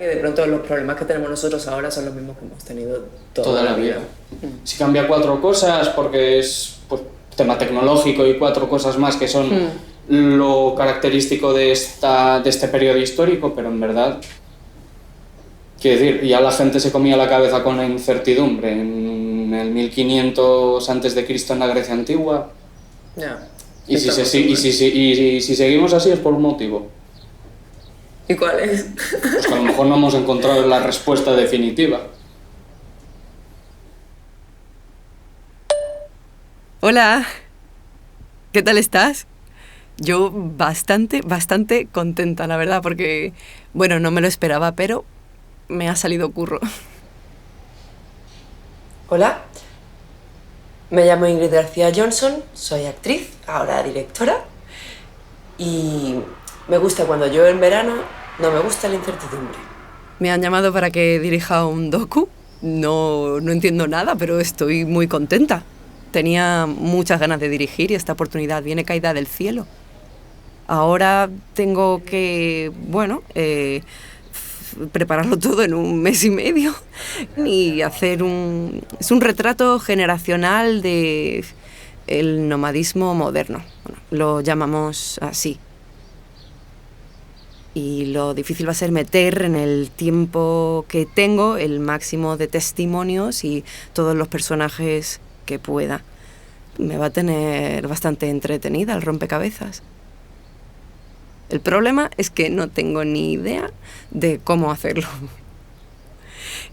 Que de pronto los problemas que tenemos nosotros ahora son los mismos que hemos tenido toda la vida. Si cambia 4 cosas porque es pues, tema tecnológico y 4 cosas más que son lo característico de este periodo histórico, pero en verdad, quiero decir, ya la gente se comía la cabeza con la incertidumbre. En el 1500 a.C. en la Grecia antigua. Ya. Y si seguimos así es por un motivo. ¿Y cuál es? Pues que a lo mejor no hemos encontrado la respuesta definitiva. Hola, ¿qué tal estás? Yo bastante contenta, la verdad, porque, bueno, no me lo esperaba, pero me ha salido curro. Hola, me llamo Ingrid García Johnson, soy actriz, ahora directora, y me gusta cuando llueve en verano, no me gusta la incertidumbre. Me han llamado para que dirija un docu. No entiendo nada, pero estoy muy contenta. Tenía muchas ganas de dirigir y esta oportunidad viene caída del cielo. Ahora tengo que, prepararlo todo en 1 mes y medio y hacer es un retrato generacional de el nomadismo moderno. Bueno, lo llamamos así. Y lo difícil va a ser meter en el tiempo que tengo el máximo de testimonios y todos los personajes que pueda. Me va a tener bastante entretenida el rompecabezas. El problema es que no tengo ni idea de cómo hacerlo.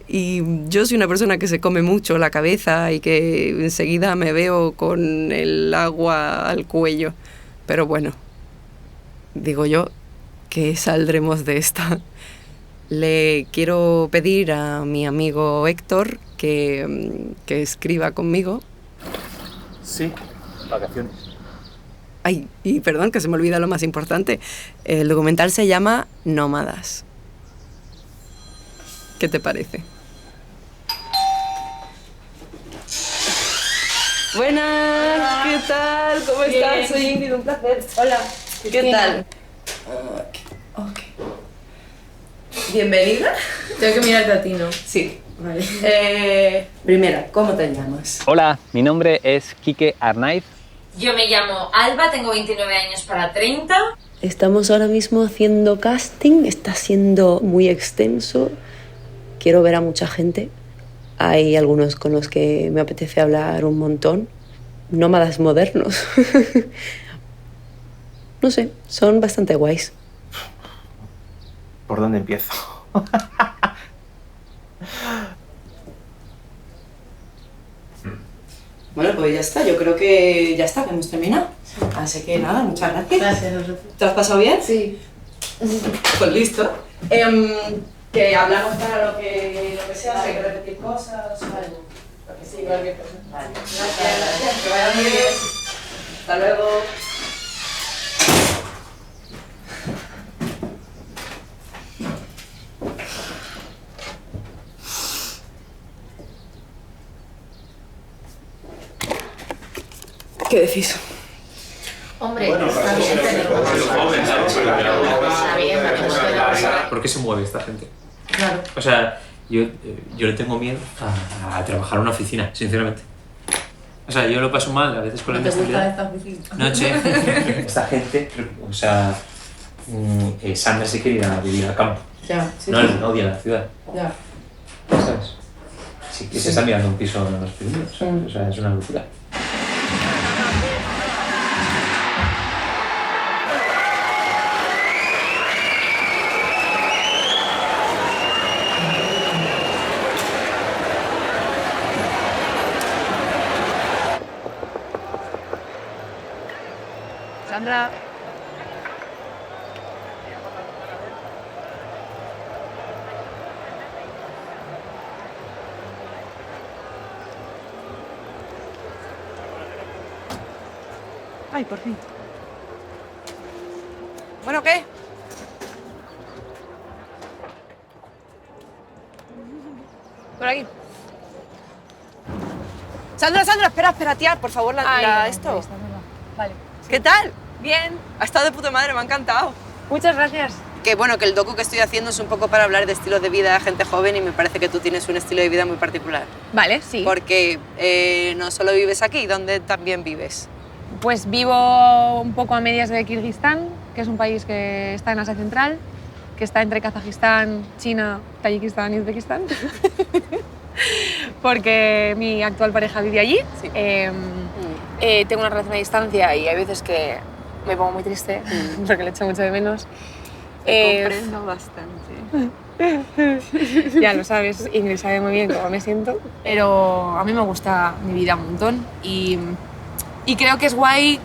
Y yo soy una persona que se come mucho la cabeza y que enseguida me veo con el agua al cuello. Pero bueno, digo yo que saldremos de esta. Le quiero pedir a mi amigo Héctor que escriba conmigo. Sí, vacaciones. Ay, y perdón, que se me olvida lo más importante. El documental se llama Nómadas. ¿Qué te parece? Buenas, ¿qué tal? ¿Cómo estás? Soy Ingrid, un placer. Hola. ¿Qué tal? Okay. ¿Bienvenida? Tengo que mirarte a ti, ¿no? Sí. Vale. Primera, ¿cómo te llamas? Hola, mi nombre es Quique Arnaiz. Yo me llamo Alba, tengo 29 años para 30. Estamos ahora mismo haciendo casting, está siendo muy extenso. Quiero ver a mucha gente. Hay algunos con los que me apetece hablar un montón. Nómadas modernos. No sé, son bastante guays. ¿Por dónde empiezo? Bueno, pues ya está, yo creo que ya está, que hemos terminado. Así que nada, muchas gracias. Gracias a vosotros. ¿Te has pasado bien? Sí. Pues listo. Que hablamos para lo que sea, hay que repetir cosas, algo. Lo que sí, cualquier cosa. Vale. Gracias. Que vaya muy bien. Hasta luego. ¿Qué decís? Hombre, está bien tener Está bien, ¿Por qué se mueve esta gente? Claro. O sea, yo le tengo miedo a trabajar en una oficina, sinceramente. O sea, yo lo paso mal a veces con la ¿No te gusta inestabilidad. esta oficina? No, che. Esta gente, o sea, Sandra se quiere ir a vivir al campo. Ya, sí. No odia la ciudad, Ya. ¿sabes? Sí, que se está mirando un piso en los Pirineos, ¿sabes? O sea, es una locura. Sandra. Ay, por fin. Bueno, ¿qué? Por aquí. Sandra, espera, tía, por favor, esto. Vale. ¿Qué tal? Bien. Ha estado de puta madre, me ha encantado. Muchas gracias. Que bueno, que el docu que estoy haciendo es un poco para hablar de estilos de vida de gente joven y me parece que tú tienes un estilo de vida muy particular. Vale, sí. Porque no solo vives aquí, ¿dónde también vives? Pues vivo un poco a medias de Kirguistán, que es un país que está en Asia Central, que está entre Kazajistán, China, Tayikistán y Uzbekistán. Porque mi actual pareja vive allí. Sí. Tengo una relación a distancia y hay veces que me pongo muy triste porque le echo mucho de menos. Comprendo bastante. Ya lo sabes, Ingrid sabe muy bien cómo me siento, pero a mí me gusta mi vida un montón y creo que es guay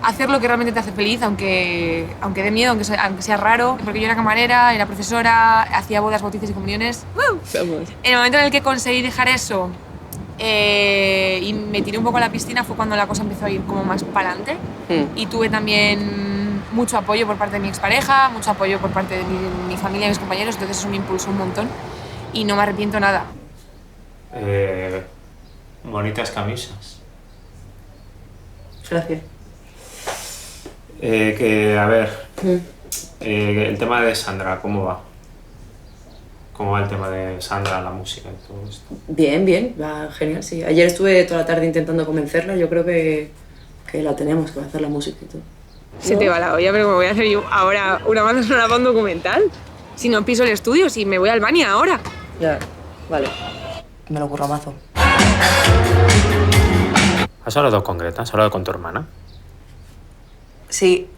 hacer lo que realmente te hace feliz, aunque dé miedo, aunque sea raro, porque yo era camarera, era profesora, hacía bodas, bautizos y comuniones. En el momento en el que conseguí dejar eso y me tiré un poco a la piscina fue cuando la cosa empezó a ir como más para adelante y tuve también mucho apoyo por parte de mi expareja, mucho apoyo por parte de mi familia y mis compañeros, entonces eso me impulsó un montón y no me arrepiento nada. Bonitas camisas. Gracias. A ver, el tema de Sandra, ¿cómo va? ¿Cómo va el tema de Sandra, la música y todo esto? Bien, bien, va genial, sí. Ayer estuve toda la tarde intentando convencerla, yo creo que la tenemos, que va a hacer la música y todo. Se te va la olla, pero me voy a hacer yo ahora una banda sonora para un documental. Si no piso el estudio, si me voy a Albania ahora. Ya, vale. Me lo curro mazo. ¿Has hablado con Greta? ¿Has hablado con tu hermana? Sí,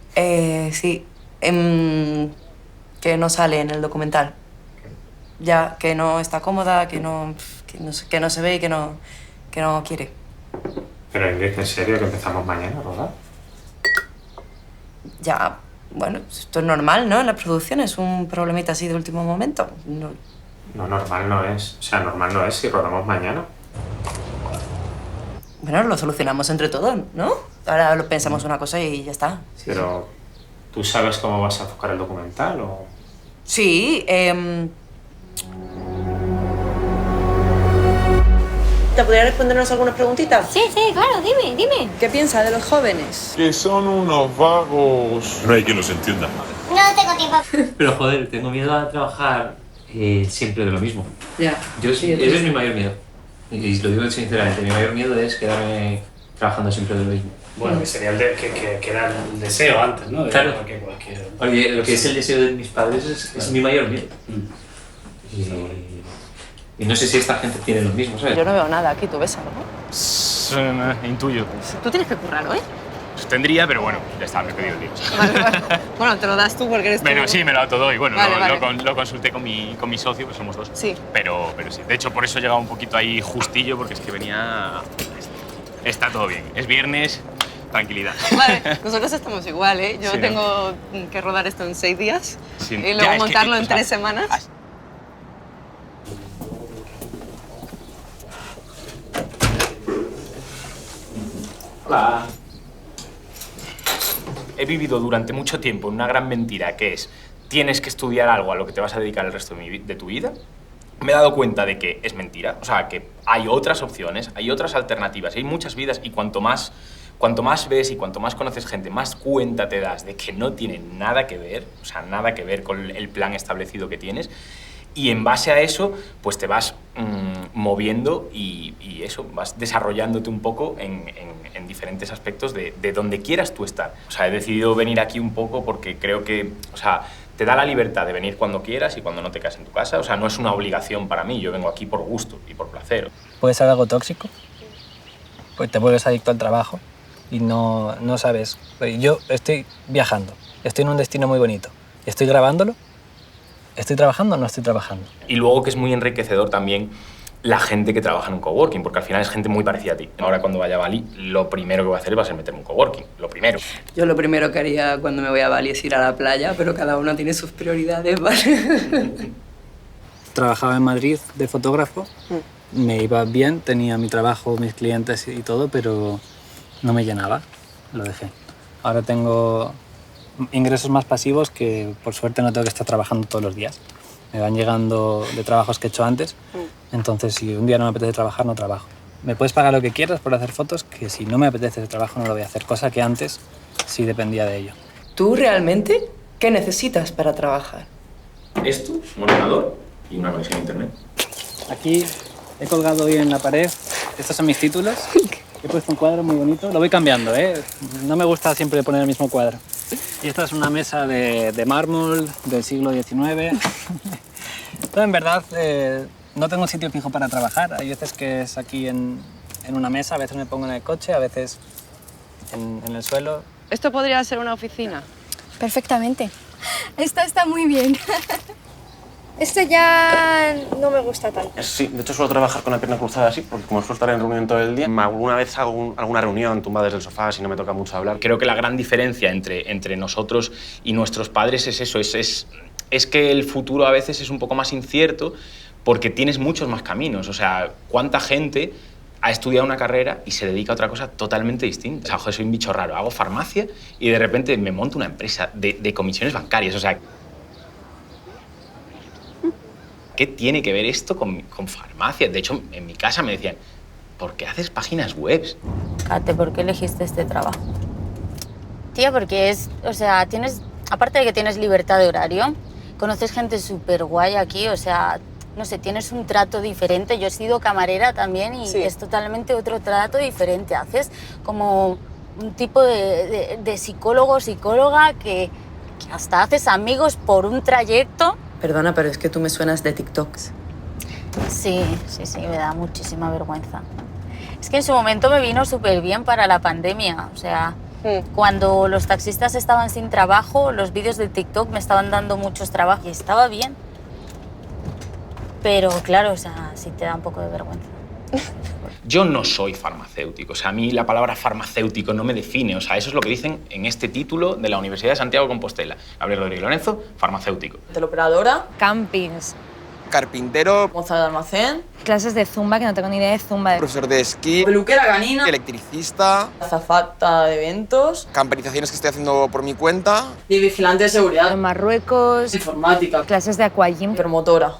sí. Que no sale en el documental. Ya, que no está cómoda, que no se ve y que no quiere. Pero Ingrid, ¿en serio que empezamos mañana a rodar? Ya, bueno, esto es normal, ¿no? En la producción es un problemita así de último momento. No. No, normal no es. O sea, normal no es si rodamos mañana. Bueno, lo solucionamos entre todos, ¿no? Ahora lo pensamos una cosa y ya está. Sí, pero, ¿tú sabes cómo vas a enfocar el documental o...? Sí, ¿Te podría respondernos algunas preguntitas? Sí, claro, dime. ¿Qué piensa de los jóvenes? Que son unos vagos. No hay quien los entienda. No tengo tiempo. Pero joder, tengo miedo a trabajar siempre de lo mismo. Ya. Ese es mi mayor miedo. Y lo digo sinceramente, mi mayor miedo es quedarme trabajando siempre de lo mismo. Bueno, que sería que era el deseo antes, ¿no? De claro. Cualquier... Oye, lo que es el deseo de mis padres es mi mayor miedo. Y no sé si esta gente tiene lo mismo, ¿sabes? Yo no veo nada aquí, ¿tú ves algo? Intuyo. Tú tienes que currar, ¿eh? Pues tendría, pero bueno, ya está, me he pedido el día. Vale. Bueno, te lo das tú porque eres tú. Bueno, sí, me lo autodoy. Bueno, vale. lo consulté con mi socio, pues somos dos. Sí. Pero sí. De hecho, por eso he llegado un poquito ahí justillo, porque es que venía... Está todo bien. Es viernes, tranquilidad. Vale, nosotros estamos igual, ¿eh? Yo Sí, ¿no? tengo que rodar esto en 6 días Sí. y luego montarlo en 3 semanas. Hola. He vivido durante mucho tiempo una gran mentira, que es tienes que estudiar algo a lo que te vas a dedicar el resto de tu vida. Me he dado cuenta de que es mentira, o sea, que hay otras opciones, hay otras alternativas, hay muchas vidas y cuanto más ves y cuanto más conoces gente, más cuenta te das de que no tiene nada que ver, o sea, nada que ver con el plan establecido que tienes. Y en base a eso, pues te vas moviendo y eso, vas desarrollándote un poco en diferentes aspectos de donde quieras tú estar. O sea, he decidido venir aquí un poco porque creo que, o sea, te da la libertad de venir cuando quieras y cuando no te quedas en tu casa. O sea, no es una obligación para mí, yo vengo aquí por gusto y por placer. Puede ser algo tóxico, pues te vuelves adicto al trabajo y no sabes. Yo estoy viajando, estoy en un destino muy bonito, estoy grabándolo. ¿Estoy trabajando o no estoy trabajando? Y luego que es muy enriquecedor también la gente que trabaja en un coworking, porque al final es gente muy parecida a ti. Ahora cuando vaya a Bali, lo primero que voy a hacer va a ser meterme en un coworking, lo primero. Yo lo primero que haría cuando me voy a Bali es ir a la playa, pero cada uno tiene sus prioridades, ¿vale? Trabajaba en Madrid de fotógrafo, me iba bien, tenía mi trabajo, mis clientes y todo, pero no me llenaba, lo dejé. Ahora tengo ingresos más pasivos que por suerte no tengo que estar trabajando todos los días. Me van llegando de trabajos que he hecho antes, entonces si un día no me apetece trabajar, no trabajo. Me puedes pagar lo que quieras por hacer fotos, que si no me apetece ese trabajo no lo voy a hacer, cosa que antes sí dependía de ello. ¿Tú realmente ¿Qué necesitas para trabajar? Esto, un ordenador y una conexión a internet. Aquí he colgado hoy en la pared, estos son mis títulos. He puesto un cuadro muy bonito, lo voy cambiando, ¿eh? No me gusta siempre poner el mismo cuadro. Y esta es una mesa de mármol del siglo XIX. Pero en verdad no tengo un sitio fijo para trabajar. Hay veces que es aquí en una mesa, a veces me pongo en el coche, a veces en el suelo. ¿Esto podría ser una oficina? Perfectamente. Esto está muy bien. Esto ya no me gusta tanto. Sí, de hecho suelo trabajar con la pierna cruzada así, porque como suelo estar en reunión todo el día, alguna vez hago alguna reunión tumbada desde el sofá si no me toca mucho hablar. Creo que la gran diferencia entre nosotros y nuestros padres es eso, es que el futuro a veces es un poco más incierto porque tienes muchos más caminos. O sea, ¿cuánta gente ha estudiado una carrera y se dedica a otra cosa totalmente distinta? O sea, joder, soy un bicho raro, hago farmacia y de repente me monto una empresa de comisiones bancarias. O sea, ¿qué tiene que ver esto con farmacia? De hecho, en mi casa me decían, ¿por qué haces páginas web? Kate, ¿por qué elegiste este trabajo? Tía, porque o sea, aparte de que tienes libertad de horario, conoces gente súper guay aquí, o sea, no sé, tienes un trato diferente. Yo he sido camarera también y es totalmente otro trato diferente. Haces como un tipo de psicólogo, psicóloga que hasta haces amigos por un trayecto. Perdona, pero es que tú me suenas de TikToks. Sí, me da muchísima vergüenza. Es que en su momento me vino súper bien para la pandemia. O sea, cuando los taxistas estaban sin trabajo, los vídeos de TikTok me estaban dando muchos trabajos y estaba bien. Pero claro, o sea, sí te da un poco de vergüenza. Yo no soy farmacéutico, o sea, a mí la palabra farmacéutico no me define, o sea, eso es lo que dicen en este título de la Universidad de Santiago de Compostela. Gabriel Rodríguez Lorenzo, farmacéutico. Teleoperadora. Campings. Carpintero. Moza de almacén. Clases de zumba, que no tengo ni idea de zumba. Profesor de esquí. Peluquera canina. Electricista. Azafata de eventos. Camperizaciones que estoy haciendo por mi cuenta. Y vigilante de seguridad. En Marruecos. Informática. Clases de aquagym. Promotora.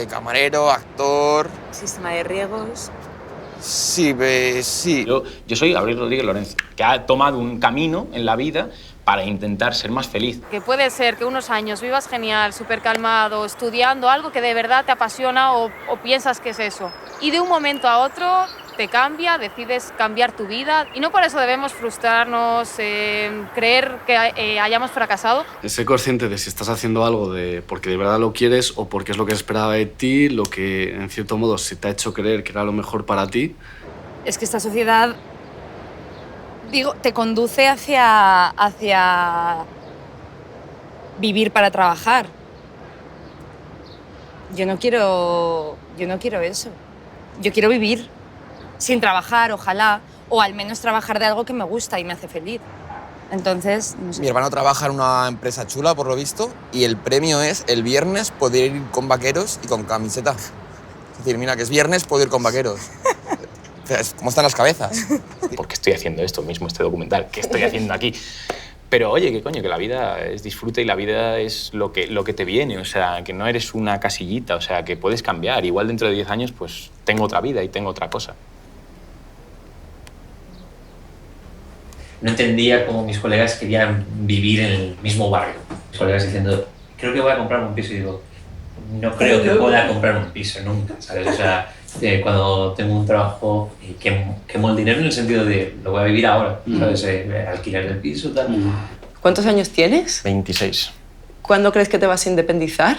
Camarero, actor. Sistema de riegos. Sí, sí. Yo soy Gabriel Rodríguez Lorenzo, que ha tomado un camino en la vida para intentar ser más feliz. Que puede ser que unos años vivas genial, súper calmado, estudiando algo que de verdad te apasiona o piensas que es eso. Y de un momento a otro te cambia, decides cambiar tu vida. Y no por eso debemos frustrarnos, creer que hayamos fracasado. Sé consciente de si estás haciendo algo porque de verdad lo quieres o porque es lo que esperaba de ti, lo que en cierto modo se te ha hecho creer que era lo mejor para ti. Es que esta sociedad, te conduce hacia vivir para trabajar. Yo no quiero eso. Yo quiero vivir sin trabajar, ojalá, o al menos trabajar de algo que me gusta y me hace feliz. Entonces, no sé. Mi hermano trabaja en una empresa chula, por lo visto, y el premio es el viernes poder ir con vaqueros y con camiseta. Es decir, mira, que es viernes, puedo ir con vaqueros. ¿Cómo están las cabezas? ¿Por qué estoy haciendo esto mismo, este documental? ¿Qué estoy haciendo aquí? Pero oye, qué coño, que la vida es disfrute y la vida es lo que te viene, o sea, que no eres una casillita, o sea, que puedes cambiar. Igual dentro de 10 años, pues tengo otra vida y tengo otra cosa. No entendía cómo mis colegas querían vivir en el mismo barrio. Mis colegas diciendo, creo que voy a comprarme un piso. Y digo, no creo que pueda comprar un piso nunca, ¿sabes? O sea, cuando tengo un trabajo, quemo el dinero en el sentido de lo voy a vivir ahora, ¿sabes? Alquilar el piso, tal. ¿Cuántos años tienes? 26. ¿Cuándo crees que te vas a independizar?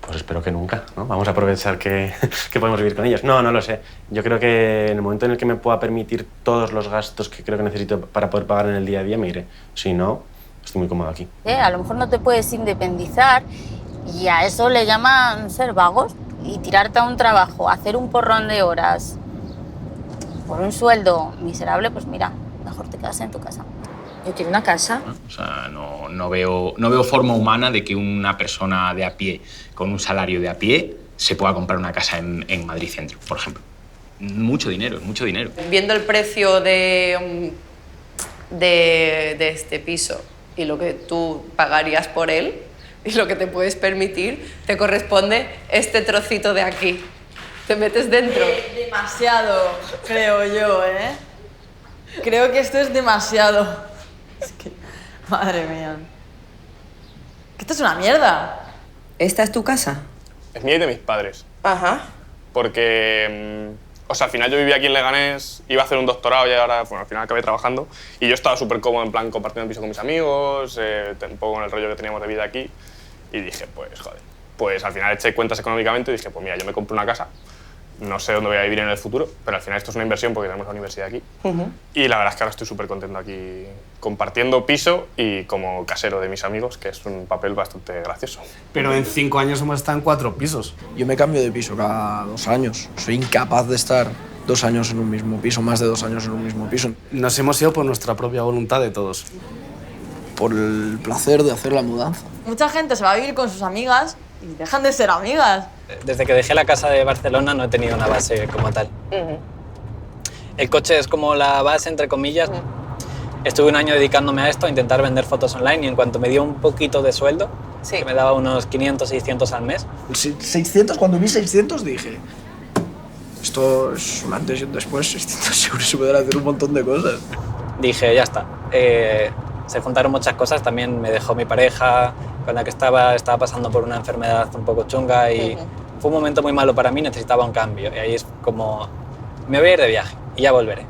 Pues espero que nunca, ¿no? Vamos a aprovechar que podemos vivir con ellos. No lo sé. Yo creo que en el momento en el que me pueda permitir todos los gastos que creo que necesito para poder pagar en el día a día, me iré. Si no, estoy muy cómodo aquí. A lo mejor no te puedes independizar y a eso le llaman ser vagos y tirarte a un trabajo, hacer un porrón de horas por un sueldo miserable, pues mira, mejor te quedas en tu casa. Yo quiero una casa. O sea, no veo forma humana de que una persona de a pie, con un salario de a pie, se pueda comprar una casa en Madrid Centro, por ejemplo. Mucho dinero. Viendo el precio de este piso y lo que tú pagarías por él y lo que te puedes permitir, te corresponde este trocito de aquí. ¿Te metes dentro? Demasiado, creo yo, ¿eh? Creo que esto es demasiado. Es que, madre mía. Que esto es una mierda. ¿Esta es tu casa? Es mía y de mis padres. Ajá. Porque, o sea, al final yo vivía aquí en Leganés, iba a hacer un doctorado y ahora, bueno, al final acabé trabajando. Y yo estaba súper cómodo, en plan, compartiendo el piso con mis amigos, un poco con el rollo que teníamos de vida aquí. Y dije, pues, joder, pues al final eché cuentas económicamente y dije, pues mira, yo me compro una casa. No sé dónde voy a vivir en el futuro, pero al final esto es una inversión porque tenemos la universidad aquí. Y la verdad es que ahora estoy súper contento aquí compartiendo piso y como casero de mis amigos, que es un papel bastante gracioso. Pero en 5 años hemos estado en 4 pisos. Yo me cambio de piso cada 2 años. Soy incapaz de estar 2 años en un mismo piso, más de 2 años en un mismo piso. Nos hemos ido por nuestra propia voluntad de todos. Por el placer de hacer la mudanza. Mucha gente se va a vivir con sus amigas y dejan de ser amigas. Desde que dejé la casa de Barcelona no he tenido una base como tal. El coche es como la base, entre comillas. Estuve un año dedicándome a esto, a intentar vender fotos online, y en cuanto me dio un poquito de sueldo, que me daba unos 500, 600 al mes. 600, cuando vi 600 dije, esto es un antes y un después, 600 euros se pueden hacer un montón de cosas. Dije, ya está. Se juntaron muchas cosas, también me dejó mi pareja, con la que estaba pasando por una enfermedad un poco chunga y fue un momento muy malo para mí, necesitaba un cambio. Y ahí es como, me voy a ir de viaje y ya volveré.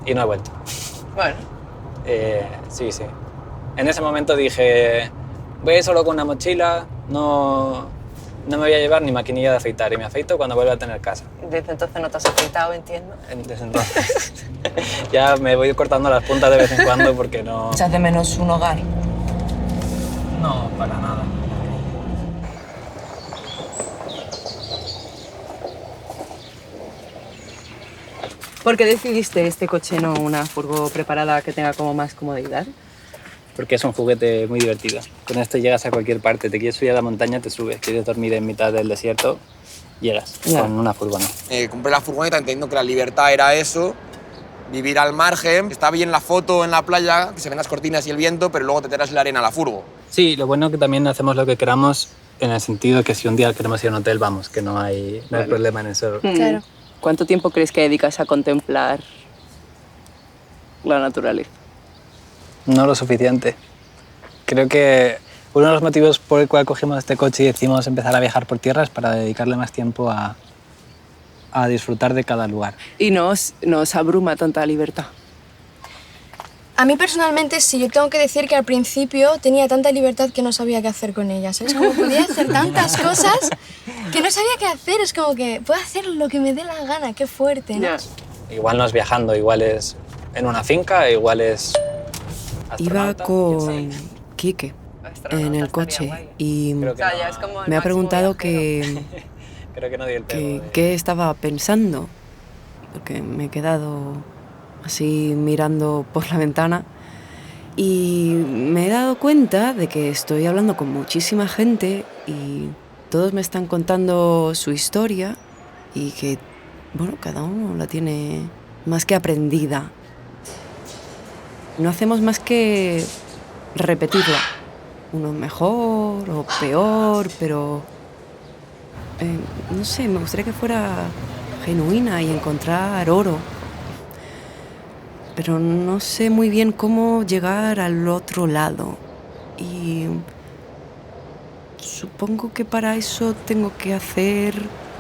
Y no he vuelto. Bueno. Sí. En ese momento dije, voy a ir solo con una mochila, no me voy a llevar ni maquinilla de afeitar y me afeito cuando vuelva a tener casa. Desde entonces no te has afeitado, entiendo. Desde entonces. Ya me voy cortando las puntas de vez en cuando porque no... ¿Echas de menos un hogar? No, para nada. ¿Por qué decidiste este coche, no una furgo preparada que tenga como más comodidad? Porque es un juguete muy divertido. Con esto llegas a cualquier parte. Te quieres subir a la montaña, te subes. Quieres dormir en mitad del desierto, llegas. Con una furgoneta. Compré la furgoneta entendiendo que la libertad era eso, vivir al margen. Está bien la foto en la playa, que se ven las cortinas y el viento, pero luego te tiras la arena a la furgo. Sí, lo bueno es que también hacemos lo que queramos, en el sentido que si un día queremos ir a un hotel, vamos, que no hay problema en eso. Claro. ¿Cuánto tiempo crees que dedicas a contemplar la naturaleza? No lo suficiente. Creo que uno de los motivos por el cual cogimos este coche y decidimos empezar a viajar por tierra es para dedicarle más tiempo a disfrutar de cada lugar. ¿Y nos abruma tanta libertad? A mí personalmente sí, yo tengo que decir que al principio tenía tanta libertad que no sabía qué hacer con ella, ¿sabes? Como podía hacer tantas cosas que no sabía qué hacer, es como que puedo hacer lo que me dé la gana, qué fuerte, ¿no? Igual no es viajando, igual es en una finca, igual es... Iba con Quique en el coche y me ha preguntado qué estaba pensando, porque me he quedado así mirando por la ventana y me he dado cuenta de que estoy hablando con muchísima gente y todos me están contando su historia y que, bueno, cada uno la tiene más que aprendida. No hacemos más que repetirla, uno mejor o peor, pero no sé, me gustaría que fuera genuina y encontrar oro. Pero no sé muy bien cómo llegar al otro lado. Y supongo que para eso tengo que hacer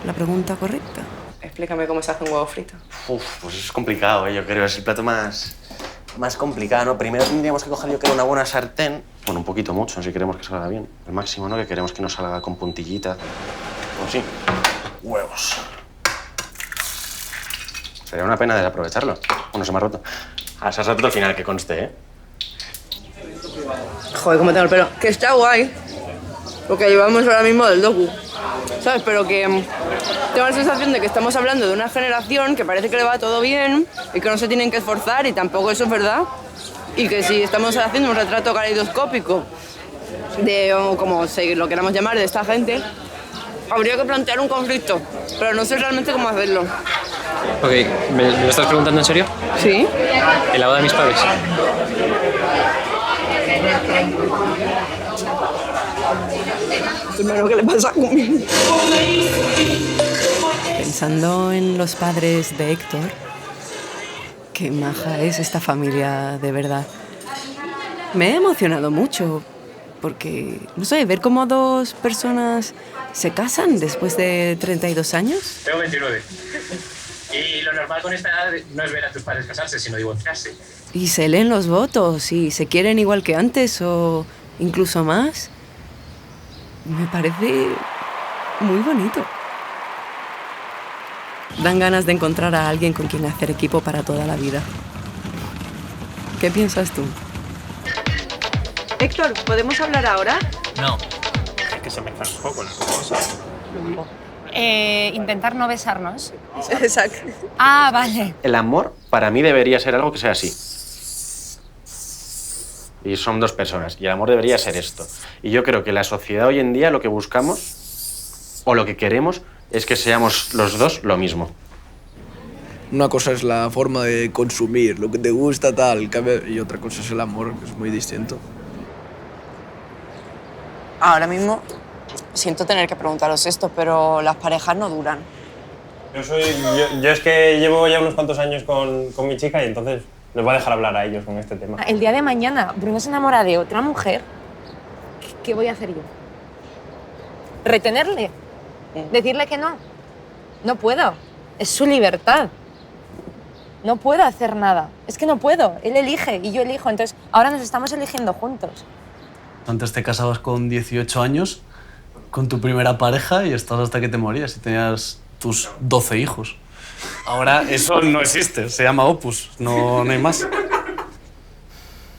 la pregunta correcta. Explícame cómo se hace un huevo frito. Pues es complicado, yo creo. Es el plato más complicado, ¿no? Primero tendríamos que coger, yo creo, una buena sartén. Bueno, un poquito mucho, si queremos que salga bien. El máximo, ¿no? Que queremos que no salga con puntillita. O sí. Huevos. Sería una pena desaprovecharlo. Bueno, se me ha roto. Se ha roto al final, que conste, ¿eh? Joder, cómo tengo el pelo. Que está guay. Lo que llevamos ahora mismo del docu. ¿Sabes? Pero que tengo la sensación de que estamos hablando de una generación que parece que le va todo bien y que no se tienen que esforzar y tampoco eso es verdad. Y que si estamos haciendo un retrato caleidoscópico de, o como lo queramos llamar, de esta gente, habría que plantear un conflicto, pero no sé realmente cómo hacerlo. Ok, ¿me lo estás preguntando en serio? Sí. ¿En la boda de mis padres? Primero, ¿qué le pasa conmigo? Pensando en los padres de Héctor, qué maja es esta familia de verdad. Me he emocionado mucho Porque, no sé, ver cómo dos personas se casan después de 32 años. Tengo 29. Y lo normal con esta edad no es ver a tus padres casarse, sino divorciarse. Y se leen los votos y se quieren igual que antes o incluso más. Me parece muy bonito. Dan ganas de encontrar a alguien con quien hacer equipo para toda la vida. ¿Qué piensas tú? Héctor, ¿podemos hablar ahora? No. Es que se mezclan un poco las cosas. Intentar no besarnos. Exacto. Ah, vale. El amor, para mí, debería ser algo que sea así. Y son dos personas. Y el amor debería ser esto. Y yo creo que la sociedad hoy en día lo que buscamos, o lo que queremos, es que seamos los dos lo mismo. Una cosa es la forma de consumir, lo que te gusta, tal, y otra cosa es el amor, que es muy distinto. Ahora mismo siento tener que preguntaros esto, pero las parejas no duran. Yo es que llevo ya unos cuantos años con mi chica y entonces les voy a dejar hablar a ellos con este tema. El día de mañana Bruno se enamora de otra mujer. ¿Qué voy a hacer yo? ¿Retenerle? ¿Decirle que no? No puedo. Es su libertad. No puedo hacer nada. Es que no puedo. Él elige y yo elijo. Entonces, ahora nos estamos eligiendo juntos. Antes te casabas con 18 años, con tu primera pareja y estabas hasta que te morías y tenías tus 12 hijos. Ahora eso no existe, se llama opus, no hay más.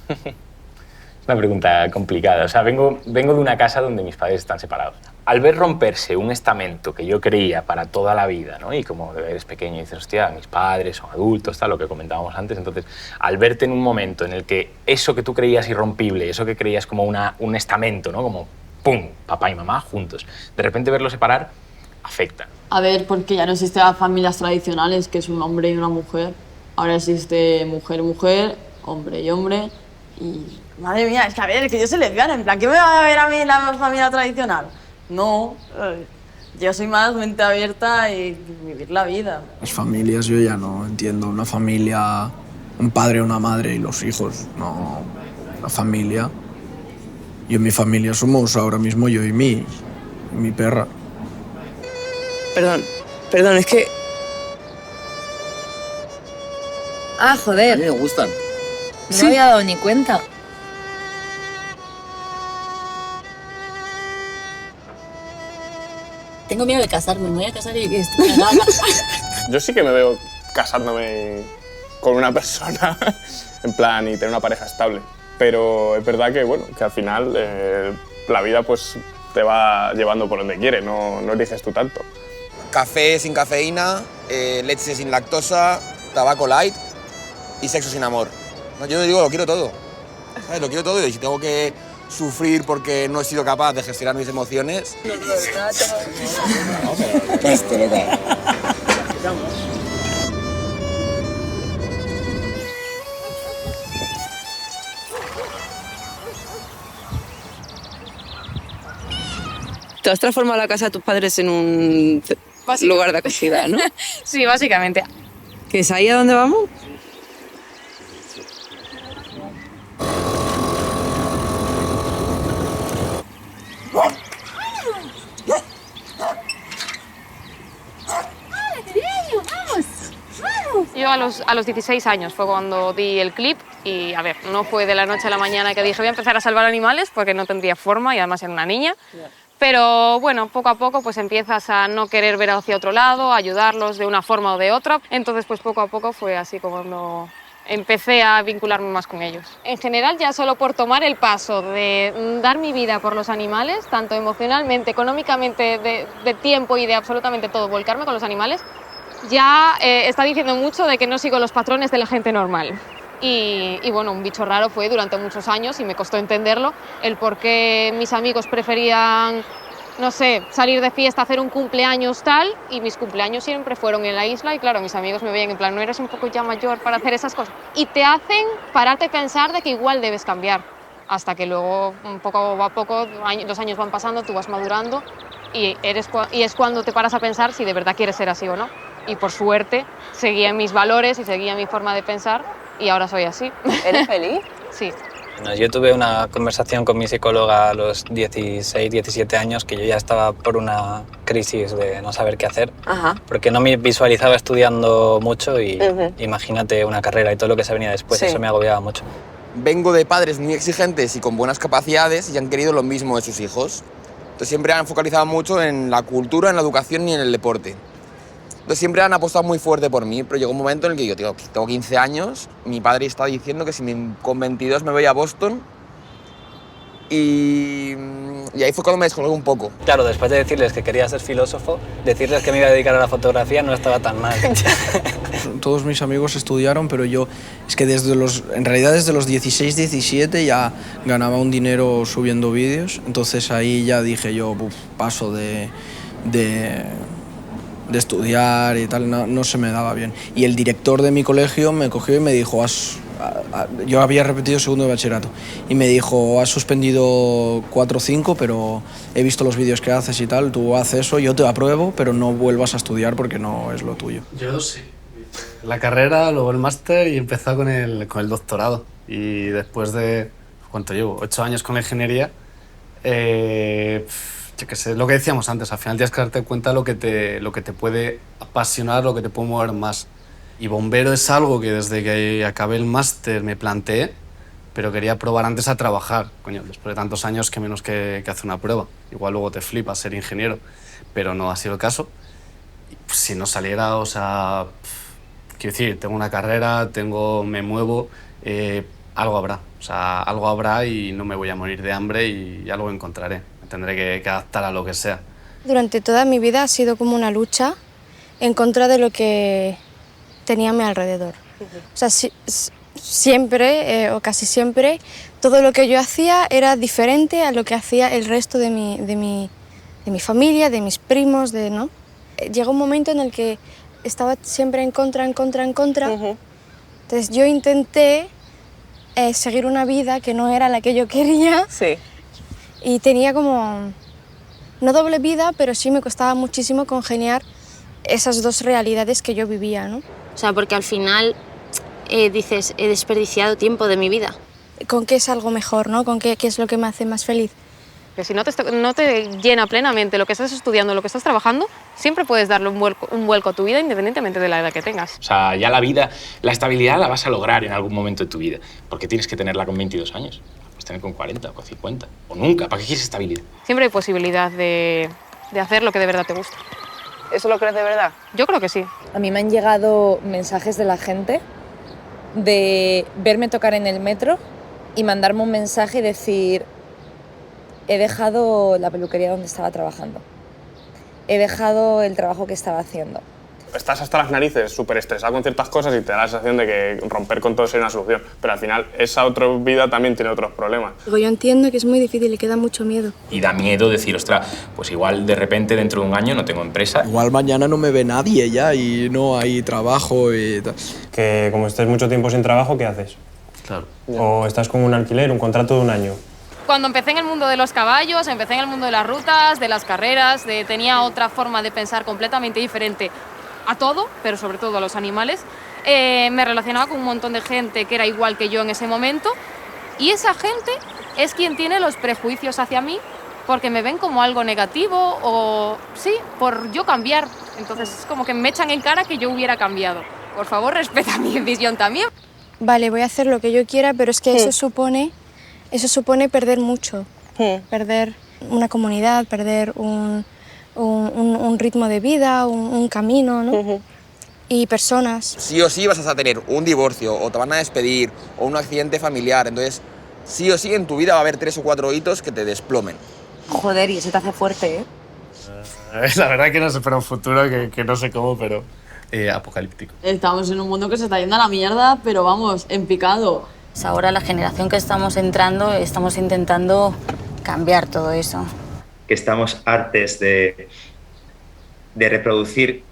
Es una pregunta complicada. O sea, vengo de una casa donde mis padres están separados. Al ver romperse un estamento que yo creía para toda la vida, ¿no? Y como eres pequeño y dices, hostia, mis padres son adultos, tal, lo que comentábamos antes. Entonces, al verte en un momento en el que eso que tú creías irrompible, eso que creías como un estamento, ¿no? Como, ¡pum!, papá y mamá juntos. De repente verlo separar afecta. A ver, porque ya no existen las familias tradicionales, que es un hombre y una mujer. Ahora existe mujer y mujer, hombre y hombre, y... Madre mía, es que a ver, es que yo soy lesbiana, en plan, ¿qué me va a ver a mí la familia tradicional? No, yo soy más mente abierta y vivir la vida. Las familias, yo ya no entiendo una familia, un padre, una madre y los hijos, no, la familia. Yo y mi familia somos ahora mismo yo y mi perra. Perdón, es que... Ah, joder. A mí me gustan. No me había dado ni cuenta. Tengo miedo de casarme, me voy a casar y que esto Yo sí que me veo casándome con una persona, en plan, y tener una pareja estable. Pero es verdad que, bueno, que al final la vida pues te va llevando por donde quiere, no eliges tú tanto. Café sin cafeína, leche sin lactosa, tabaco light y sexo sin amor. Yo digo, lo quiero todo. ¿Sabes? Lo quiero todo y si tengo que sufrir porque no he sido capaz de gestionar mis emociones... Esto, loca. Te has transformado la casa de tus padres en un lugar de acogida, ¿no? Sí, básicamente. ¿Que es ahí a dónde vamos? Yo a los 16 años fue cuando di el clip y, a ver, no fue de la noche a la mañana que dije voy a empezar a salvar animales porque no tendría forma y además era una niña. Pero bueno, poco a poco pues empiezas a no querer ver hacia otro lado, a ayudarlos de una forma o de otra. Entonces pues poco a poco fue así como empecé a vincularme más con ellos. En general ya solo por tomar el paso de dar mi vida por los animales, tanto emocionalmente, económicamente, de tiempo y de absolutamente todo, volcarme con los animales, ya está diciendo mucho de que no sigo los patrones de la gente normal. Y bueno, un bicho raro fue durante muchos años y me costó entenderlo, el por qué mis amigos preferían, no sé, salir de fiesta, hacer un cumpleaños tal, y mis cumpleaños siempre fueron en la isla y claro, mis amigos me veían en plan, ¿no eres un poco ya mayor para hacer esas cosas? Y te hacen pararte a pensar de que igual debes cambiar, hasta que luego, poco a poco, los años van pasando, tú vas madurando y es cuando te paras a pensar si de verdad quieres ser así o no. Y por suerte seguía mis valores y seguía mi forma de pensar y ahora soy así. ¿Eres feliz? Sí. No, yo tuve una conversación con mi psicóloga a los 16, 17 años que yo ya estaba por una crisis de no saber qué hacer, porque no me visualizaba estudiando mucho y imagínate una carrera y todo lo que se venía después, eso me agobiaba mucho. Vengo de padres muy exigentes y con buenas capacidades y han querido lo mismo de sus hijos. Entonces siempre han focalizado mucho en la cultura, en la educación y en el deporte. Entonces siempre han apostado muy fuerte por mí, pero llegó un momento en el que yo, tío, tengo 15 años, mi padre está diciendo que si con 22 me voy a Boston y ahí fue cuando me descolgué un poco. Claro, después de decirles que quería ser filósofo, decirles que me iba a dedicar a la fotografía no estaba tan mal. Todos mis amigos estudiaron, pero yo, es que en realidad desde los 16, 17 ya ganaba un dinero subiendo vídeos, entonces ahí ya dije yo, paso de estudiar y tal, no se me daba bien. Y el director de mi colegio me cogió y me dijo, yo había repetido segundo de bachillerato, y me dijo, has suspendido 4 o 5, pero he visto los vídeos que haces y tal, tú haces eso, yo te apruebo, pero no vuelvas a estudiar porque no es lo tuyo. Yo sí. La carrera, luego el máster y he empezado con el doctorado. Y después de, ¿cuánto llevo? 8 años con la ingeniería, yo qué sé, lo que decíamos antes, al final tienes que darte cuenta lo que te puede apasionar, lo que te puede mover más. Y bombero es algo que desde que acabé el máster me planteé, pero quería probar antes a trabajar. Coño, después de tantos años, qué menos que hacer una prueba. Igual luego te flipas ser ingeniero, pero no ha sido el caso. Y, pues, si no saliera, o sea, quiero decir, tengo una carrera, me muevo, algo habrá. O sea, algo habrá y no me voy a morir de hambre y algo encontraré. Me tendré que adaptar a lo que sea. Durante toda mi vida ha sido como una lucha en contra de lo que tenía a mi alrededor. O sea, siempre, o casi siempre, todo lo que yo hacía era diferente a lo que hacía el resto de mi familia, de mis primos, ¿no? Llegó un momento en el que estaba siempre en contra. Entonces yo intenté seguir una vida que no era la que yo quería. Sí. Y tenía como, no doble vida, pero sí me costaba muchísimo congeniar esas dos realidades que yo vivía, ¿no? O sea, porque al final dices, he desperdiciado tiempo de mi vida. ¿Con qué es algo mejor, no? ¿Con qué es lo que me hace más feliz? Que si no te llena plenamente lo que estás estudiando, lo que estás trabajando, siempre puedes darle un vuelco a tu vida independientemente de la edad que tengas. O sea, ya la vida, la estabilidad la vas a lograr en algún momento de tu vida. Porque tienes que tenerla con 22 años. Puedes tener con 40 o con 50. O nunca. ¿Para qué quieres estabilidad? Siempre hay posibilidad de hacer lo que de verdad te gusta. ¿Eso lo crees de verdad? Yo creo que sí. A mí me han llegado mensajes de la gente de verme tocar en el metro y mandarme un mensaje y decir: he dejado la peluquería donde estaba trabajando, he dejado el trabajo que estaba haciendo. Estás hasta las narices, súper estresado con ciertas cosas y te da la sensación de que romper con todo sería una solución. Pero al final, esa otra vida también tiene otros problemas. Yo entiendo que es muy difícil y que da mucho miedo. Y da miedo decir, ostras, pues igual de repente dentro de un año no tengo empresa. Igual mañana no me ve nadie ya y no hay trabajo y tal. Que como estés mucho tiempo sin trabajo, ¿qué haces? Claro. O estás con un alquiler, un contrato de un año. Cuando empecé en el mundo de los caballos, empecé en el mundo de las rutas, de las carreras, tenía otra forma de pensar completamente diferente a todo, pero sobre todo a los animales. Me relacionaba con un montón de gente que era igual que yo en ese momento y esa gente es quien tiene los prejuicios hacia mí porque me ven como algo negativo o, sí, por yo cambiar. Entonces es como que me echan en cara que yo hubiera cambiado. Por favor, respeta mi decisión también. Vale, voy a hacer lo que yo quiera, pero es que eso supone perder mucho. Perder una comunidad, perder un ritmo de vida, un camino, ¿no? Y personas. Sí o sí vas a tener un divorcio, o te van a despedir, o un accidente familiar. Entonces, sí o sí en tu vida va a haber 3 o 4 hitos que te desplomen. Joder, y eso te hace fuerte, ¿eh? La verdad que no sé para un futuro que no sé cómo, pero apocalíptico. Estamos en un mundo que se está yendo a la mierda, pero vamos, en picado. Pues ahora la generación que estamos entrando, estamos intentando cambiar todo eso. Que estamos hartos de reproducir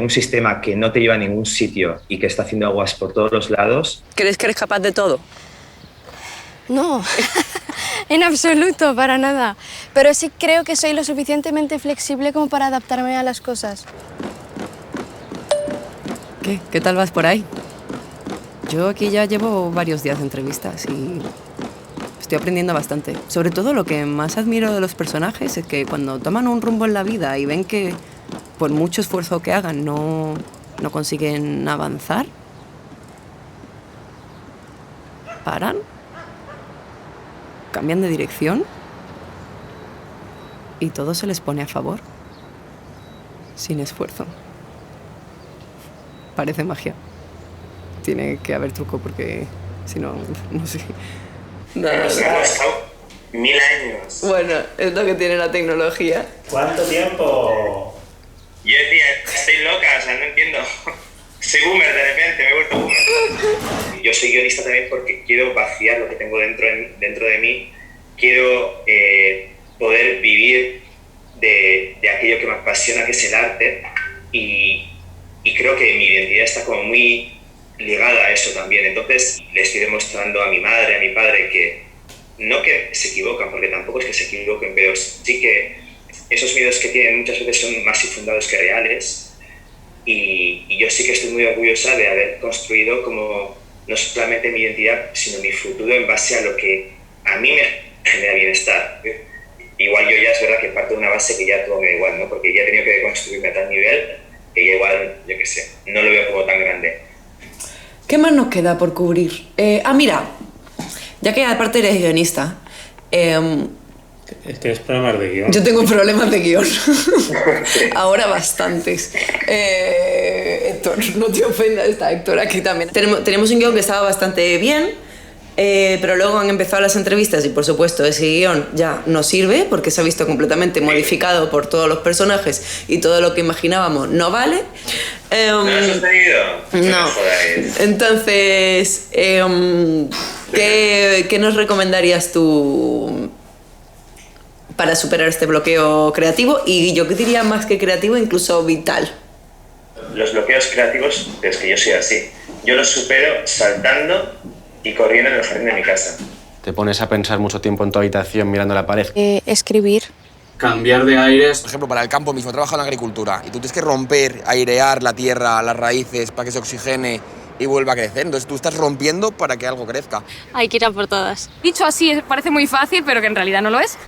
un sistema que no te lleva a ningún sitio y que está haciendo aguas por todos los lados. ¿Crees que eres capaz de todo? No, en absoluto, para nada. Pero sí creo que soy lo suficientemente flexible como para adaptarme a las cosas. ¿Qué tal vas por ahí? Yo aquí ya llevo varios días de entrevistas y Estoy aprendiendo bastante. Sobre todo lo que más admiro de los personajes es que cuando toman un rumbo en la vida y ven que por mucho esfuerzo que hagan no consiguen avanzar, paran, cambian de dirección y todo se les pone a favor, sin esfuerzo. Parece magia. Tiene que haber truco porque si no, no sé. Hemos estado 1000 años. Bueno, es lo que tiene la tecnología. ¿Cuánto tiempo? Yo decía, estoy loca, o sea, no entiendo. Soy boomer de repente, me he vuelto boomer. Yo soy guionista también porque quiero vaciar lo que tengo dentro de mí. Quiero poder vivir de aquello que me apasiona, que es el arte. Y creo que mi identidad está como muy ligada a eso también. Entonces le estoy demostrando a mi madre, a mi padre que no que se equivocan, porque tampoco es que se equivoquen, pero sí que esos miedos que tienen muchas veces son más infundados que reales. Y yo sí que estoy muy orgullosa de haber construido como no solamente mi identidad, sino mi futuro en base a lo que a mí me genera bienestar. Igual yo ya es verdad que parto de una base que ya todo me da igual, ¿no? Porque ya he tenido que construirme a tal nivel que ya igual, yo qué sé, no lo veo como tan grande. ¿Qué más nos queda por cubrir? Mira, ya que aparte eres guionista, ¿Tienes problemas de guión? yo tengo problemas de guión. Ahora bastantes. Héctor, no te ofendas, está Héctor aquí también. Tenemos un guión que estaba bastante bien, pero luego han empezado las entrevistas y por supuesto ese guión ya no sirve porque se ha visto completamente modificado por todos los personajes y todo lo que imaginábamos no vale. ¿No lo has sostenido? No. Entonces, ¿qué nos recomendarías tú para superar este bloqueo creativo? Y yo diría más que creativo, incluso vital. Los bloqueos creativos, es que yo soy así. Yo los supero saltando y corriendo en el jardín de mi casa. Te pones a pensar mucho tiempo en tu habitación mirando la pared. Escribir. Cambiar de aires. Por ejemplo, para el campo mismo, trabajo en la agricultura y tú tienes que romper, airear la tierra, las raíces, para que se oxigene y vuelva a crecer. Entonces tú estás rompiendo para que algo crezca. Hay que ir a por todas. Dicho así, parece muy fácil, pero que en realidad no lo es.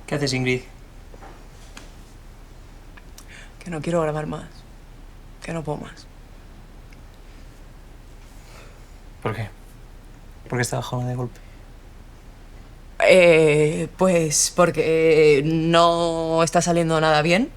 ¿Qué haces, Ingrid? Que no quiero grabar más. Que no puedo más. ¿Por qué? ¿Por qué está bajando de golpe? Pues porque no está saliendo nada bien.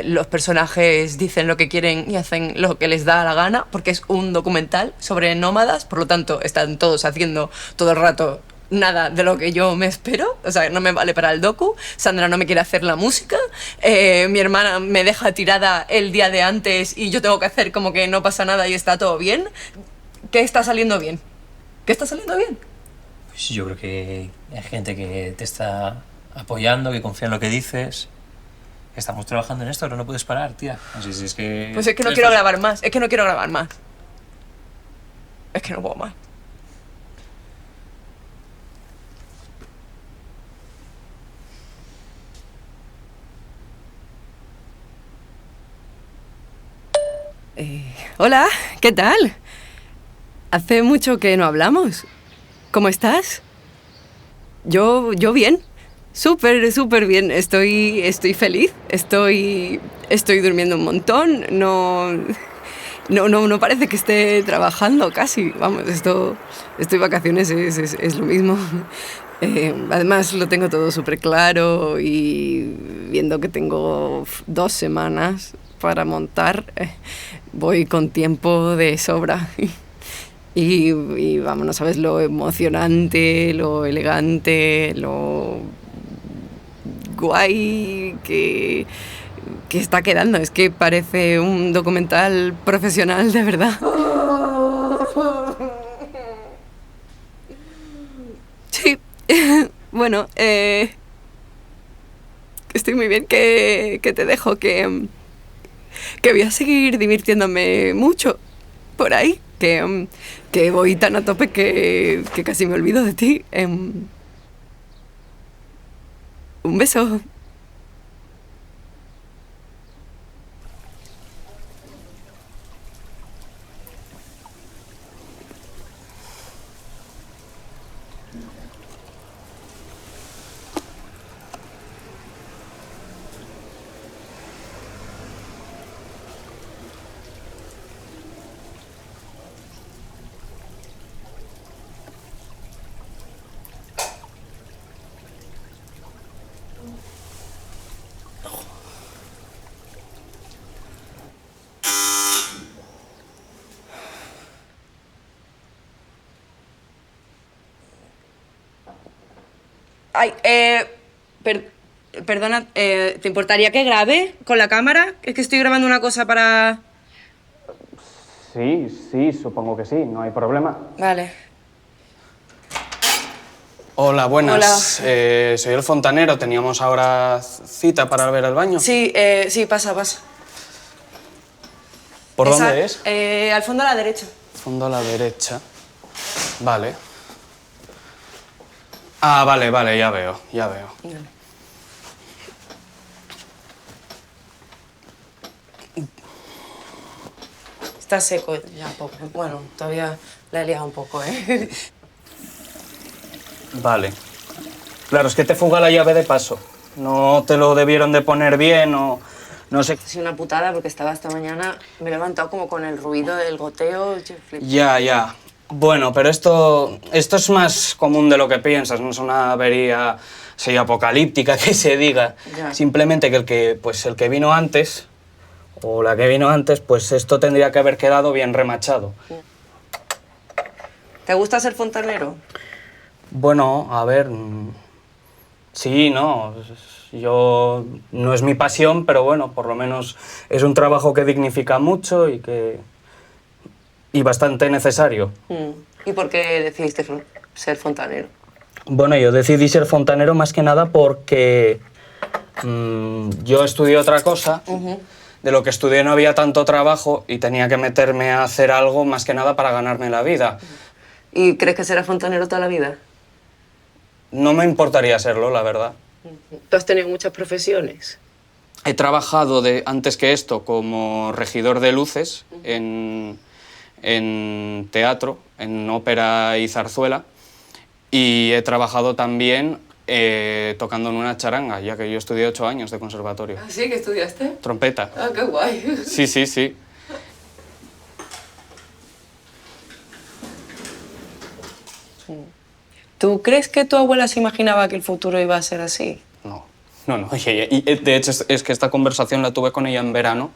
Los personajes dicen lo que quieren y hacen lo que les da la gana, porque es un documental sobre nómadas, por lo tanto están todos haciendo todo el rato nada de lo que yo me espero, o sea, no me vale para el docu. Sandra no me quiere hacer la música, mi hermana me deja tirada el día de antes y yo tengo que hacer como que no pasa nada y está todo bien. ¿Qué está saliendo bien? ¿Qué está saliendo bien? Pues yo creo que hay gente que te está apoyando, que confía en lo que dices. Estamos trabajando en esto, no puedes parar, tía. Así es que... Pues es que no quiero grabar más, es que no quiero grabar más. Es que no puedo más. Hola, ¿qué tal? Hace mucho que no hablamos. ¿Cómo estás? Yo bien. Súper bien. Estoy feliz. Estoy durmiendo un montón. No parece que esté trabajando casi. Vamos, estoy de vacaciones, es lo mismo. Además lo tengo todo súper claro y viendo que tengo 2 semanas para montar, voy con tiempo de sobra. Y vamos, no sabes lo emocionante, lo elegante, lo guay que está quedando. Es que parece un documental profesional de verdad. Sí, bueno, estoy muy bien, que te dejo, que voy a seguir divirtiéndome mucho por ahí, que voy tan a tope que casi me olvido de ti. Un beso. Ay, perdona, ¿te importaría que grabe con la cámara? Es que estoy grabando una cosa para... Sí, supongo que sí, no hay problema. Vale. Hola, buenas. Hola. Soy el fontanero, teníamos ahora cita para ver el baño. Sí, pasa. ¿Por dónde es? Al fondo a la derecha. Fondo a la derecha. Vale. Ah, vale, ya veo. Está seco ya poco. Bueno, todavía la he liado un poco, ¿eh? Vale. Claro, es que te fuga la llave de paso. No te lo debieron de poner bien o... No sé. Ha sido una putada porque estaba esta mañana, me he levantado como con el ruido del goteo. Ya. Bueno, pero esto es más común de lo que piensas, no es una avería así apocalíptica que se diga. Ya. Simplemente que el que vino antes, o la que vino antes, pues esto tendría que haber quedado bien remachado. ¿Te gusta ser fontanero? Bueno, a ver... Sí, no. Yo... No es mi pasión, pero bueno, por lo menos es un trabajo que dignifica mucho y bastante necesario. ¿Y por qué decidiste ser fontanero? Bueno, yo decidí ser fontanero más que nada porque yo estudié otra cosa. De lo que estudié no había tanto trabajo y tenía que meterme a hacer algo más que nada para ganarme la vida. ¿Y crees que serás fontanero toda la vida? No me importaría serlo, la verdad. ¿Tú has tenido muchas profesiones? He trabajado antes que esto como regidor de luces en teatro, en ópera y zarzuela, y he trabajado también tocando en una charanga, ya que yo estudié 8 años de conservatorio. ¿Ah, sí? ¿Que estudiaste? Trompeta. Ah, qué guay. Sí. ¿Tú crees que tu abuela se imaginaba que el futuro iba a ser así? No. Y de hecho es que esta conversación la tuve con ella en verano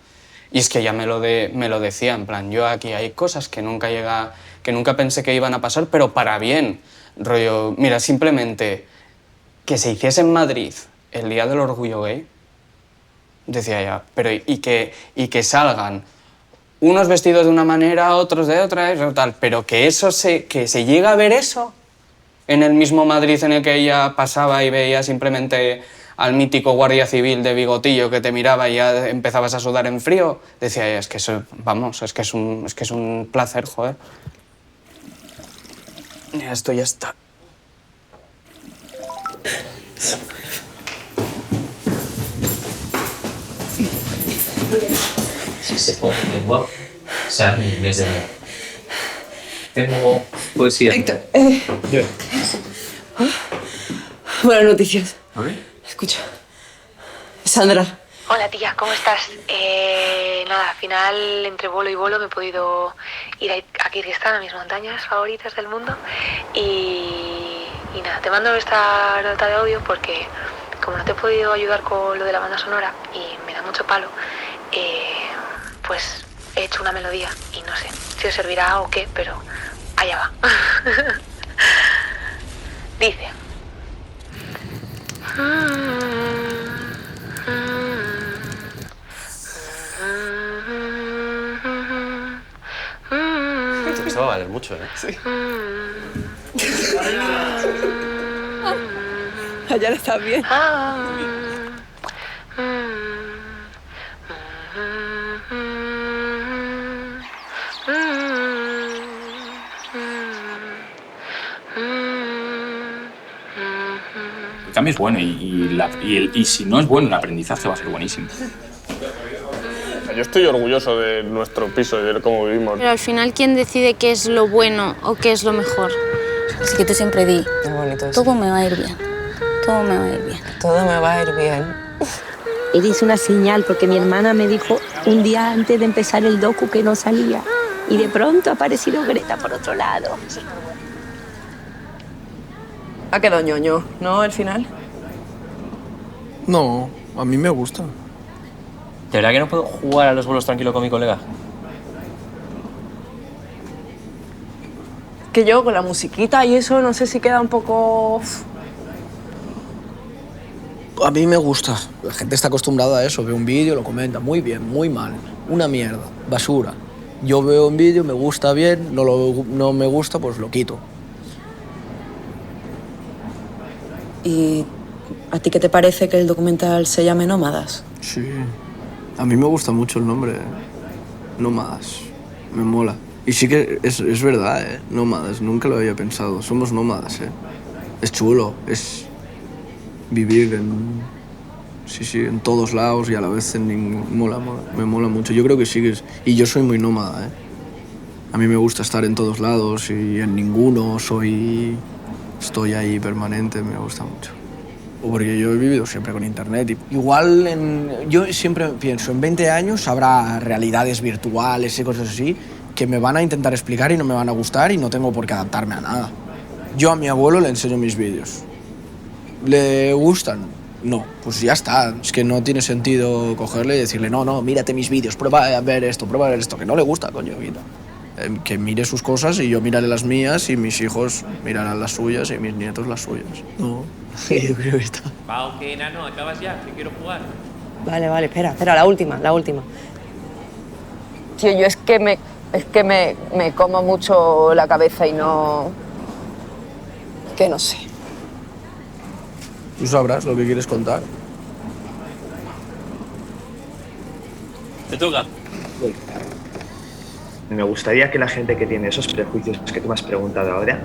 y es que ella me lo decía, en plan, yo aquí hay cosas que nunca pensé que iban a pasar, pero para bien. Rollo, mira, simplemente que se hiciese en Madrid el Día del Orgullo Gay, decía ella, pero y que salgan unos vestidos de una manera, otros de otra, eso tal, pero que se llega a ver eso en el mismo Madrid en el que ella pasaba y veía simplemente al mítico guardia civil de bigotillo que te miraba y ya empezabas a sudar en frío, decía ella, es que eso, vamos, es que es un placer, joder. Ya, esto ya está. Si se pone lengua, se habla en inglés de nuevo. Tengo poesía. Héctor, buenas noticias. A ver. Escucha. Sandra. Hola tía, ¿cómo estás? Nada, al final entre bolo y bolo me he podido ir a Kirguistán, a mis montañas favoritas del mundo. Y nada, te mando esta nota de audio porque como no te he podido ayudar con lo de la banda sonora y me da mucho palo, pues he hecho una melodía y no sé si os servirá o qué, pero allá va. Dice... Esto va a valer mucho, ¿eh? Sí. Allá está bien. El cambio es bueno y si no es bueno, el aprendizaje va a ser buenísimo. Yo estoy orgulloso de nuestro piso y de cómo vivimos. Pero al final, ¿quién decide qué es lo bueno o qué es lo mejor? Así que tú siempre di, Qué bonito todo me va a ir bien, todo me va a ir bien. Todo me va a ir bien. Eres una señal, porque mi hermana me dijo un día antes de empezar el docu que no salía. Y de pronto ha aparecido Greta por otro lado. Ha quedado ñoño, ¿no? El final. No, a mí me gusta. ¿De verdad que no puedo jugar a los bolos tranquilo con mi colega? Que yo con la musiquita y eso no sé si queda un poco... A mí me gusta. La gente está acostumbrada a eso. Ve un vídeo, lo comenta. Muy bien, muy mal. Una mierda. Basura. Yo veo un vídeo, me gusta bien, no me gusta, pues lo quito. ¿Y a ti qué te parece que el documental se llame Nómadas? Sí. A mí me gusta mucho el nombre. Nómadas. Me mola. Y sí que es verdad, ¿eh? Nómadas. Nunca lo había pensado. Somos nómadas, ¿eh? Es chulo. Es vivir en... Sí, en todos lados y a la vez en ningún... Mola. Me mola mucho. Yo creo que sí que es... Y yo soy muy nómada, ¿eh? A mí me gusta estar en todos lados y en ninguno estoy ahí permanente, me gusta mucho. Porque yo he vivido siempre con internet. Igual, yo siempre pienso, en 20 años habrá realidades virtuales y cosas así que me van a intentar explicar y no me van a gustar y no tengo por qué adaptarme a nada. Yo a mi abuelo le enseño mis vídeos. ¿Le gustan? No, pues ya está. Es que no tiene sentido cogerle y decirle, no, mírate mis vídeos, prueba a ver esto, que no le gusta, coño, quita. Que mire sus cosas y yo miraré las mías y mis hijos mirarán las suyas y mis nietos las suyas. No, yo creo que está. Va, ok, enano, acabas ya, que quiero jugar. Vale, espera, la última. Tío, yo es que me como mucho la cabeza y no... que no sé. Tú sabrás lo que quieres contar. Te toca. Me gustaría que la gente que tiene esos prejuicios que tú me has preguntado ahora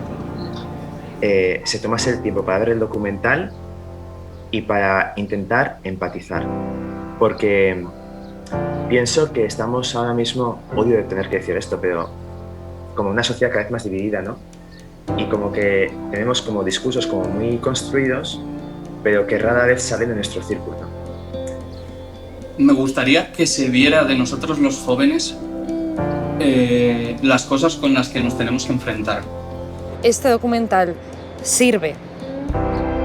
se tomase el tiempo para ver el documental y para intentar empatizar. Porque pienso que estamos ahora mismo, odio de tener que decir esto, pero como una sociedad cada vez más dividida, ¿no? Y como que tenemos como discursos como muy construidos, pero que rara vez salen de nuestro círculo. Me gustaría que se viera de nosotros los jóvenes las cosas con las que nos tenemos que enfrentar. Este documental sirve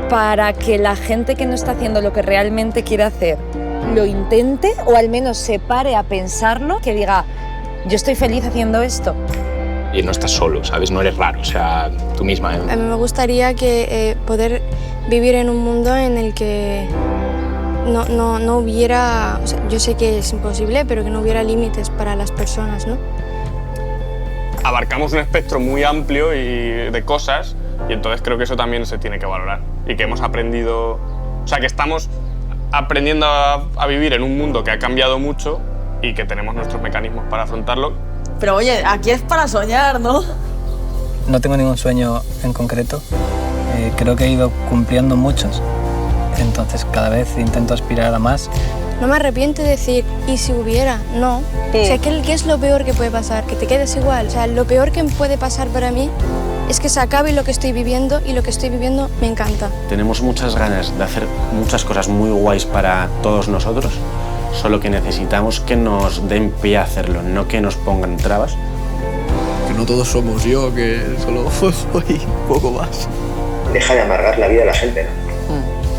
para que la gente que no está haciendo lo que realmente quiere hacer lo intente o al menos se pare a pensarlo, que diga, yo estoy feliz haciendo esto. Y no estás solo, ¿sabes? No eres raro, o sea, tú misma, ¿eh? A mí me gustaría que poder vivir en un mundo en el que no hubiera... O sea, yo sé que es imposible, pero que no hubiera límites para las personas, ¿no? Abarcamos un espectro muy amplio de cosas y entonces creo que eso también se tiene que valorar. Y que hemos aprendido... O sea, que estamos aprendiendo a vivir en un mundo que ha cambiado mucho y que tenemos nuestros mecanismos para afrontarlo. Pero oye, aquí es para soñar, ¿no? No tengo ningún sueño en concreto. Creo que he ido cumpliendo muchos. Entonces cada vez intento aspirar a más. No me arrepiento de decir, ¿y si hubiera? No. Sí. O sea, ¿qué es lo peor que puede pasar? Que te quedes igual. O sea, lo peor que puede pasar para mí es que se acabe lo que estoy viviendo y lo que estoy viviendo me encanta. Tenemos muchas ganas de hacer muchas cosas muy guays para todos nosotros, solo que necesitamos que nos den pie a hacerlo, no que nos pongan trabas. Que no todos somos yo, que solo soy un poco más. Deja de amargar la vida de la gente, ¿no?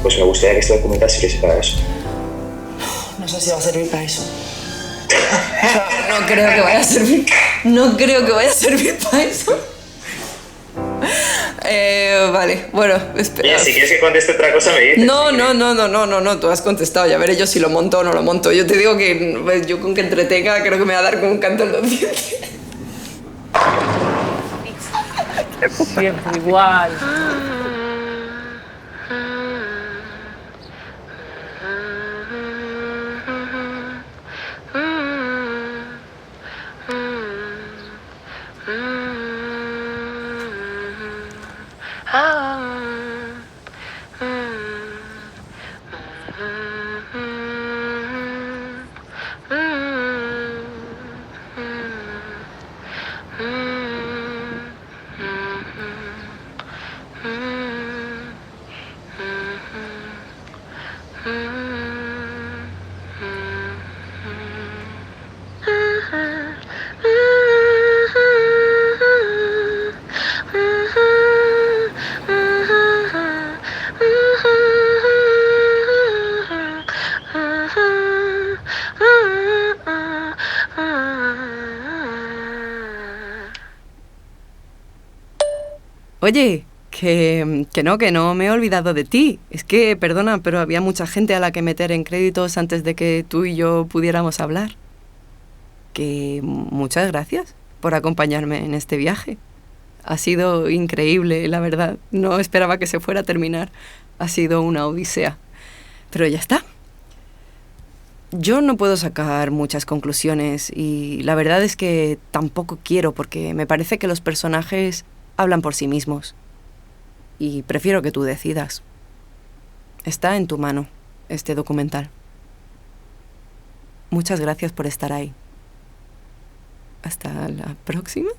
Pues me gustaría que este documental sirviese para eso. No sé si va a servir para eso. No creo que vaya a servir. No creo que vaya a servir para eso. Vale, bueno, espera. Bien, si quieres que conteste otra cosa me dices. No, tú has contestado, ya veré yo si lo monto o no lo monto. Yo te digo que yo con que entretenga creo que me va a dar como un canto en los dientes. Siempre igual. Oye, Que no me he olvidado de ti. Es que, perdona, pero había mucha gente a la que meter en créditos antes de que tú y yo pudiéramos hablar. Que muchas gracias por acompañarme en este viaje. Ha sido increíble, la verdad. No esperaba que se fuera a terminar. Ha sido una odisea. Pero ya está. Yo no puedo sacar muchas conclusiones y la verdad es que tampoco quiero porque me parece que los personajes hablan por sí mismos. Y prefiero que tú decidas. Está en tu mano este documental. Muchas gracias por estar ahí. Hasta la próxima.